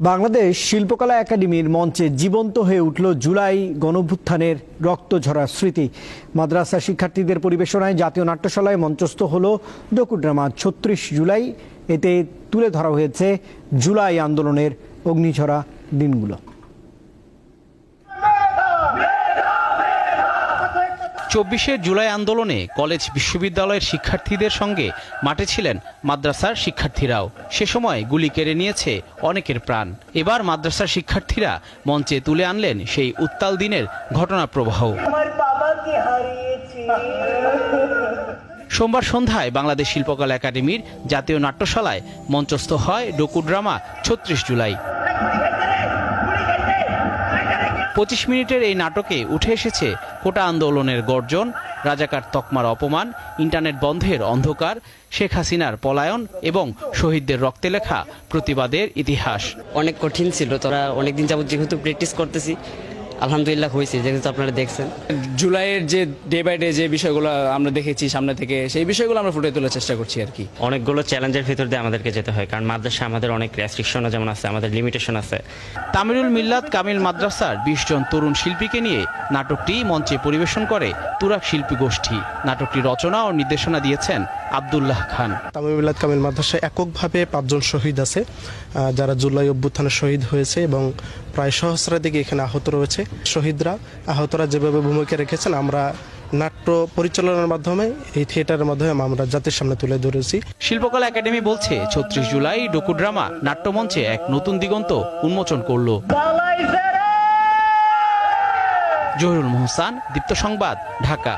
বাংলাদেশ শিল্পকলা একাডেমির মঞ্চে জীবন্ত হয়ে উঠল জুলাই গণঅভ্যুত্থানের রক্তঝরা স্মৃতি। মাদ্রাসা শিক্ষার্থীদের পরিবেশনায় জাতীয় নাট্যশালায় মঞ্চস্থ হলো ডকুড্রামা ৩৬ জুলাই। এতে তুলে ধরা হয়েছে জুলাই আন্দোলনের অগ্নিঝরা দিনগুলো। ২৪শে জুলাই আন্দোলনে কলেজ বিশ্ববিদ্যালয়ের শিক্ষার্থীদের সঙ্গে মাঠে ছিলেন মাদ্রাসার শিক্ষার্থীরাও। সে সময় গুলি কেড়ে নিয়েছে অনেকের প্রাণ। এবার মাদ্রাসার শিক্ষার্থীরা মঞ্চে তুলে আনলেন সেই উত্তাল দিনের ঘটনা প্রবাহ। সোমবার সন্ধ্যায় বাংলাদেশ শিল্পকলা একাডেমির জাতীয় নাট্যশালায় মঞ্চস্থ হয় ডকুড্রামা ৩৬ জুলাই। ২৫ মিনিটের এই নাটকে উঠে এসেছে কোটা আন্দোলনের গর্জন, রাজাকার তকমার অপমান, ইন্টারনেট বন্ধের অন্ধকার, শেখ হাসিনার পলায়ন এবং শহীদদের রক্তে লেখা প্রতিবাদের ইতিহাস। অনেক কঠিন ছিল, তোরা অনেকদিন যাবত যেহেতু প্র্যাকটিস করতেছি, আলহামদুলিল্লাহ হয়েছে, যেহেতু আপনারা দেখছেন। জুলাইয়ের যে ডে বাই ডে যে বিষয়গুলো আমরা দেখেছি সামনে থেকে, সেই বিষয়গুলো আমরা ফুটিয়ে তোলার চেষ্টা করছি আর কি। অনেকগুলো চ্যালেঞ্জের ভিতর দিয়ে আমাদেরকে যেতে হয়, কারণ মাদ্রাসা আমাদের অনেক রেস্ট্রিকশনও যেমন আছে, আমাদের লিমিটেশন আছে। তামিরুল মিল্লাত কামিল মাদ্রাসার ২০ জন তরুণ শিল্পীকে নিয়ে নাটকটি মঞ্চে পরিবেশন করে তুরাগ শিল্পী গোষ্ঠী। নাটকটি রচনা ও নির্দেশনা দিয়েছেন আব্দুল্লাহ খান। তামিরুল মিল্লাত কামিল মাদ্রাসায় এককভাবে ৫ জন শহীদ আছে, যারা জুলাই অভ্যুত্থানে শহীদ হয়েছে এবং প্রায় সহস্রাধিক এখানে আহত রয়েছে। শহীদরা আহতরা যেভাবে ভূমিকা রেখেছেন, আমরা নাট্য পরিচালনার মাধ্যমে, এই থিয়েটারের মাধ্যমে আমরা জাতির সামনে তুলে ধরেছি। শিল্পকলা একাডেমি বলছে ৩৬ জুলাই ডকুড্রামা নাট্যমঞ্চে এক নতুন দিগন্ত উন্মোচন করল। জহিরুল মোহসান, দীপ্ত সংবাদ, ঢাকা।